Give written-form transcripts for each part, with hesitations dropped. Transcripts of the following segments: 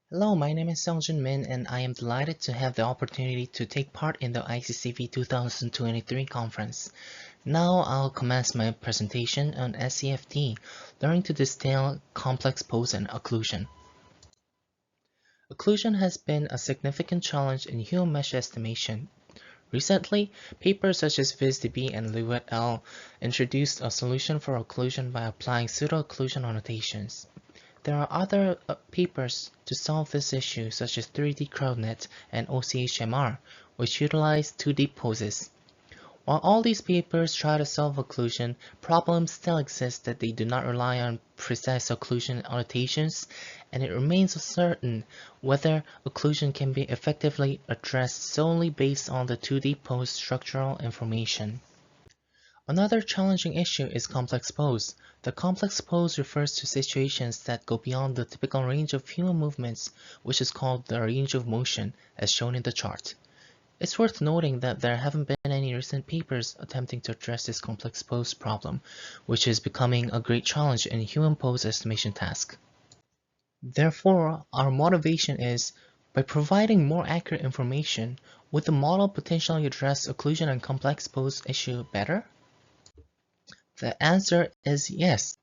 Hello, my name is Seongjin Min and I am delighted to have the opportunity to take part in the ICCV 2023 conference. Now I'll commence my presentation on SEFD, learning to distill complex pose and occlusion. Occlusion has been a significant challenge in human mesh estimation. Recently, papers such as VizDB and Liu et al. Introduced a solution for occlusion by applying pseudo-occlusion annotations. There are other papers to solve this issue such as 3D CrowdNet and OCHMR, which utilize 2D poses. While all these papers try to solve occlusion, problems still exist that they do not rely on precise occlusion annotations, and it remains uncertain whether occlusion can be effectively addressed solely based on the 2D pose structural information. Another challenging issue is complex pose. The complex pose refers to situations that go beyond the typical range of human movements, which is called the range of motion, as shown in the chart. It's worth noting that there haven't been any recent papers attempting to address this complex pose problem, which is becoming a great challenge in human pose estimation tasks. Therefore, our motivation is, by providing more accurate information, would the model potentially address occlusion and complex pose issue better? The answer is yes.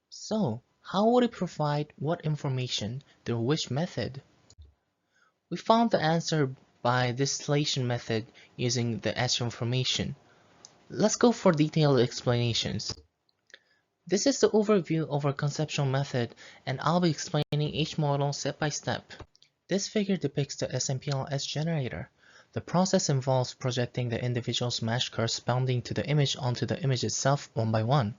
So, how would it provide what information through which method? We found the answer by distillation method using the S information. Let's go for detailed explanations. This is the overview of our conceptual method, and I'll be explaining each model step by step. This figure depicts the SMPL-S generator. The process involves projecting the individual mesh corresponding to the image onto the image itself one by one.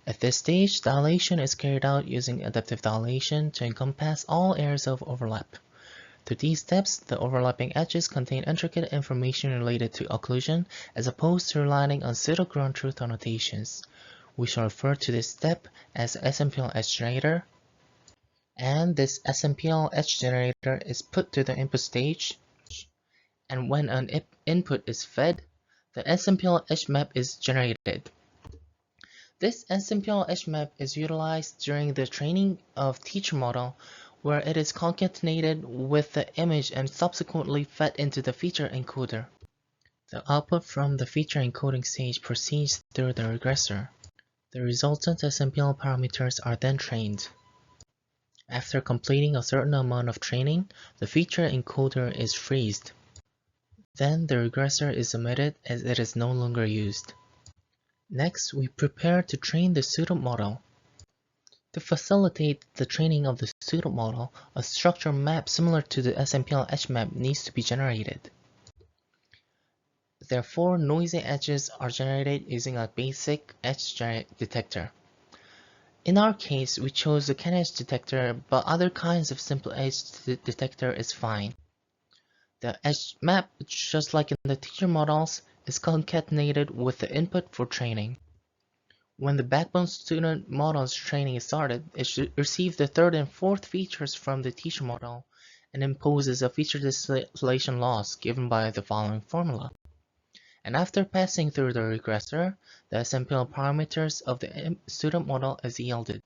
At this stage, dilation is carried out using adaptive dilation to encompass all areas of overlap. Through these steps, the overlapping edges contain intricate information related to occlusion as opposed to relying on pseudo-ground truth annotations. We shall refer to this step as SMPL-S generator, and this SMPL-S generator is put to the input stage, and when an input is fed, the SMPL-S map is generated. This SMPL-S map is utilized during the training of teacher model, where it is concatenated with the image and subsequently fed into the feature encoder. The output from the feature encoding stage proceeds through the regressor. The resultant SMPL parameters are then trained. After completing a certain amount of training, the feature encoder is freezed. Then the regressor is omitted as it is no longer used. Next, we prepare to train the pseudo-model. To facilitate the training of the pseudo-model, a structure map similar to the SMPL-S map needs to be generated. Therefore, noisy edges are generated using a basic edge detector. In our case, we chose the Ken-edge detector, but other kinds of simple edge detector is fine. The edge map, just like in the teacher models, is concatenated with the input for training. When the backbone student model's training is started, it should receive the third and fourth features from the teacher model and imposes a feature distillation loss given by the following formula. And after passing through the regressor, the SMPL parameters of the student model is yielded.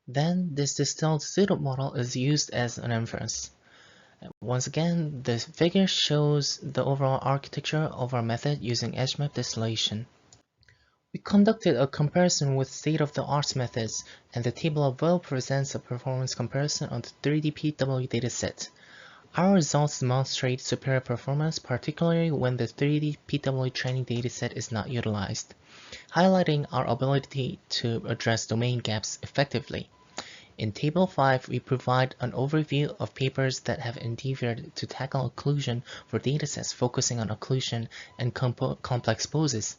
Then this distilled student model is used as an inference. Once again, the figure shows the overall architecture of our method using edge map distillation. We conducted a comparison with state-of-the-art methods, and the table above presents a performance comparison on the 3D PW dataset. Our results demonstrate superior performance, particularly when the 3D PW training dataset is not utilized, highlighting our ability to address domain gaps effectively. In Table 5, we provide an overview of papers that have endeavored to tackle occlusion for datasets focusing on occlusion and complex poses.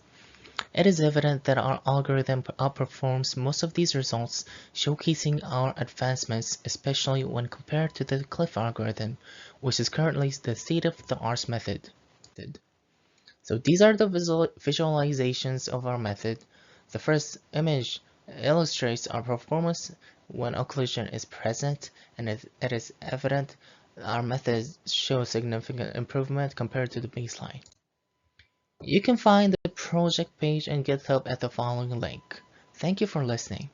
It is evident that our algorithm outperforms most of these results, showcasing our advancements, especially when compared to the Cliff algorithm, which is currently the state-of-the-art method. So these are the visualizations of our method. The first image illustrates our performance when occlusion is present, and it is evident our methods show significant improvement compared to the baseline. You can find the project page and GitHub at the following link. Thank you for listening.